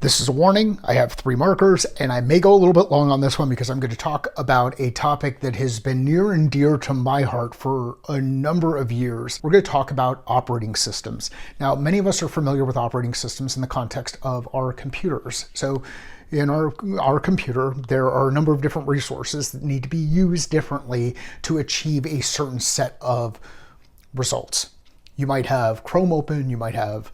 This is a warning. I have 3 markers, and I may go a little bit long on this one because I'm going to talk about a topic that has been near and dear to my heart for a number of years. We're going to talk about operating systems. Now, many of us are familiar with operating systems in the context of our computers. So in our computer, there are a number of different resources that need to be used differently to achieve a certain set of results. You might have Chrome open, you might have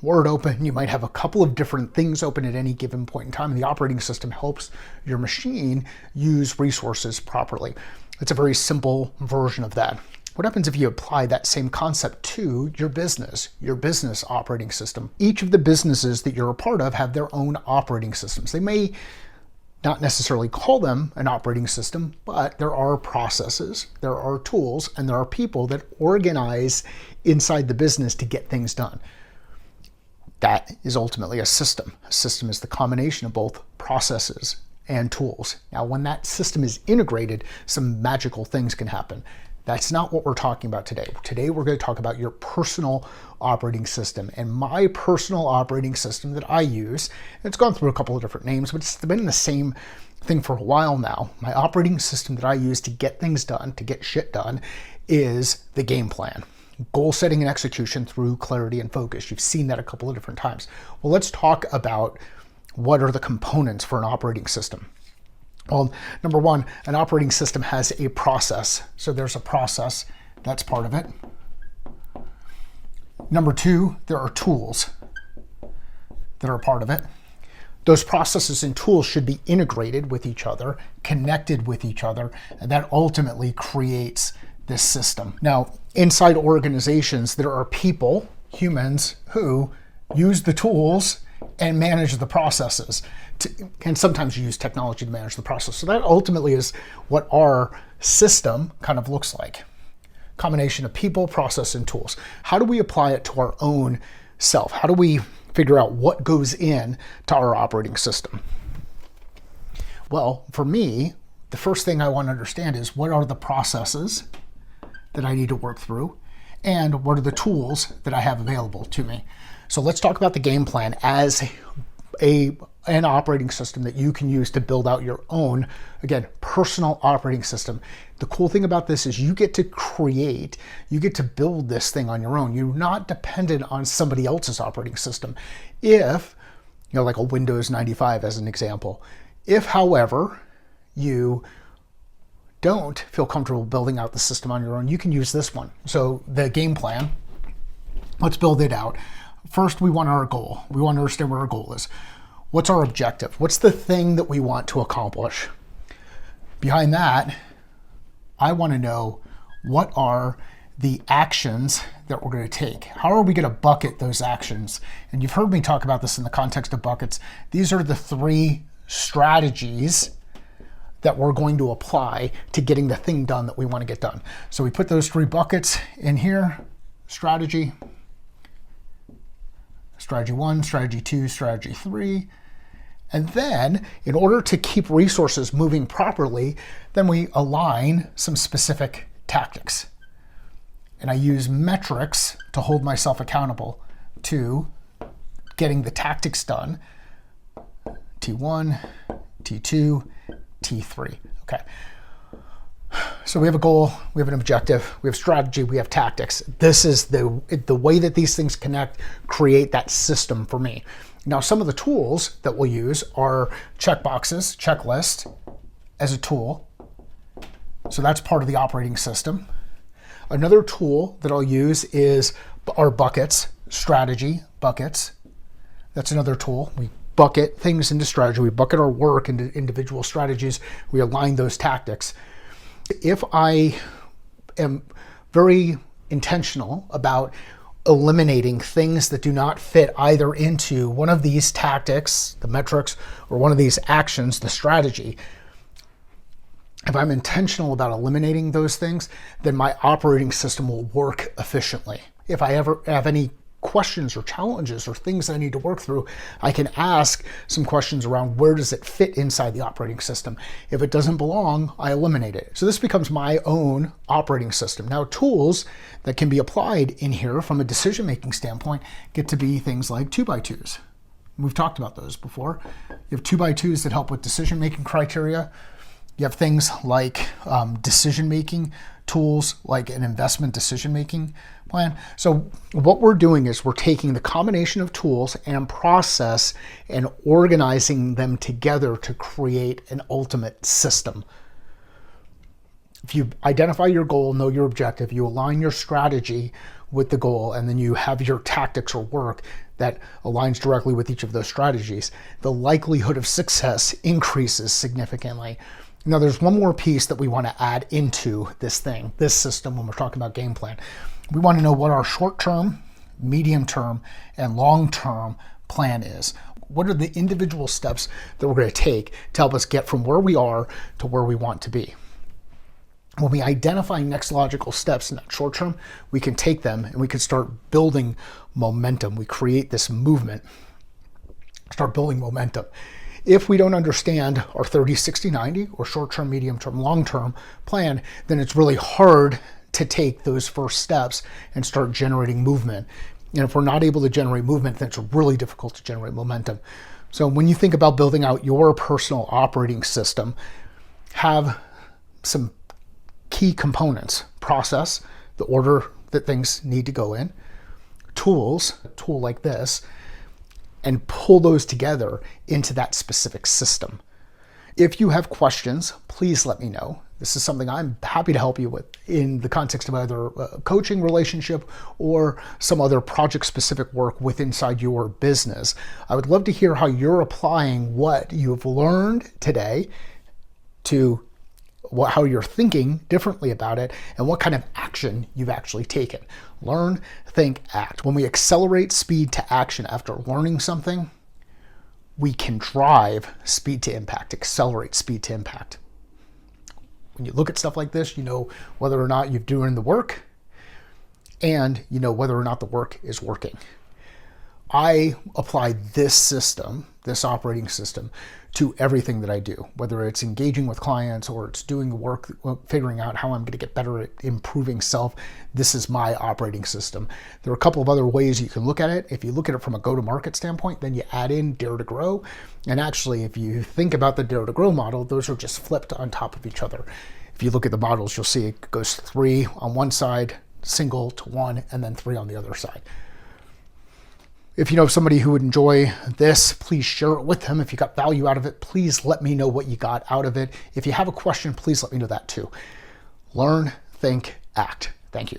Word open, you might have a couple of different things open at any given point in time, and the operating system helps your machine use resources properly. It's a very simple version of that. What happens if you apply that same concept to your business operating system? Each of the businesses that you're a part of have their own operating systems. They may not necessarily call them an operating system, but there are processes, there are tools, and there are people that organize inside the business to get things done. That is ultimately a system. A system is the combination of both processes and tools. Now, when that system is integrated, some magical things can happen. That's not what we're talking about today. Today, we're going to talk about your personal operating system. And my personal operating system that I use, it's gone through a couple of different names, but it's been the same thing for a while now. My operating system that I use to get things done, to get shit done, is the game plan. Goal setting and execution through clarity and focus. You've seen that a couple of different times. Well, let's talk about what are the components for an operating system. Well, number one, an operating system has a process. So there's a process, that's part of it. Number two, there are tools that are a part of it. Those processes and tools should be integrated with each other, connected with each other, and that ultimately creates this system. Now, inside organizations, there are people, humans, who use the tools and manage the processes. And sometimes you use technology to manage the process. So that ultimately is what our system kind of looks like. Combination of people, process, and tools. How do we apply it to our own self? How do we figure out what goes in to our operating system? Well, for me, the first thing I want to understand is what are the processes that I need to work through, and what are the tools that I have available to me. So let's talk about the game plan as an operating system that you can use to build out your own, again, personal operating system. The cool thing about this is you get to build this thing on your own. You're not dependent on somebody else's operating system. If, like a Windows 95 as an example. If, however, you don't feel comfortable building out the system on your own, you can use this one. So the game plan, let's build it out. First, we want our goal. We want to understand what our goal is. What's our objective? What's the thing that we want to accomplish? Behind that, I want to know what are the actions that we're going to take. How are we going to bucket those actions? And you've heard me talk about this in the context of buckets. These are the 3 strategies that we're going to apply to getting the thing done that we want to get done. So we put those 3 buckets in here: strategy 1, strategy 2, strategy 3. And then in order to keep resources moving properly, then we align some specific tactics. And I use metrics to hold myself accountable to getting the tactics done. T1, T2, T3. Okay. So we have a goal, we have an objective, we have strategy, we have tactics. This is the way that these things connect, create that system for me. Now, some of the tools that we'll use are checkboxes, checklist as a tool. So that's part of the operating system. Another tool that I'll use is our buckets, strategy buckets. That's another tool. We bucket things into strategy. We bucket our work into individual strategies. We align those tactics. If I am very intentional about eliminating things that do not fit either into one of these tactics, the metrics, or one of these actions, the strategy, if I'm intentional about eliminating those things, then my operating system will work efficiently. If I ever have any questions or challenges or things that I need to work through, I can ask some questions around where does it fit inside the operating system. If it doesn't belong, I eliminate it. So this becomes my own operating system. Now, tools that can be applied in here from a decision-making standpoint get to be things like 2x2s. We've talked about those before. You have 2x2s that help with decision-making criteria. You have things like decision-making tools, like an investment decision-making plan. So what we're doing is we're taking the combination of tools and process and organizing them together to create an ultimate system. If you identify your goal, know your objective, you align your strategy with the goal, and then you have your tactics or work that aligns directly with each of those strategies, the likelihood of success increases significantly. Now, there's one more piece that we want to add into this system when we're talking about game plan. We want to know what our short-term, medium-term, and long-term plan is. What are the individual steps that we're going to take to help us get from where we are to where we want to be? When we identify next logical steps in that short term, we can take them and we can start building momentum. We create this movement, start building momentum. If we don't understand our 30, 60, 90 or short term, medium term, long term plan, then it's really hard to take those first steps and start generating movement. And if we're not able to generate movement, then it's really difficult to generate momentum. So when you think about building out your personal operating system, have some key components: process, the order that things need to go in, tools, a tool like this, and pull those together into that specific system. If you have questions, please let me know. This is something I'm happy to help you with in the context of either a coaching relationship or some other project-specific work inside your business. I would love to hear how you're applying what you've learned today to how you're thinking differently about it, and what kind of action you've actually taken. Learn, think, act. When we accelerate speed to action after learning something, we can drive speed to impact, accelerate speed to impact. When you look at stuff like this, you know whether or not you're doing the work, and you know whether or not the work is working. I apply this system, this operating system, to everything that I do, whether it's engaging with clients or it's doing the work, figuring out how I'm going to get better at improving self. This is my operating system. There are a couple of other ways you can look at it. If you look at it from a go-to-market standpoint, then you add in Dare to Grow. And actually, if you think about the Dare to Grow model, those are just flipped on top of each other. If you look at the models, you'll see it goes 3 on one side, single to 1, and then 3 on the other side. If you know somebody who would enjoy this, please share it with them. If you got value out of it, please let me know what you got out of it. If you have a question, please let me know that too. Learn, think, act. Thank you.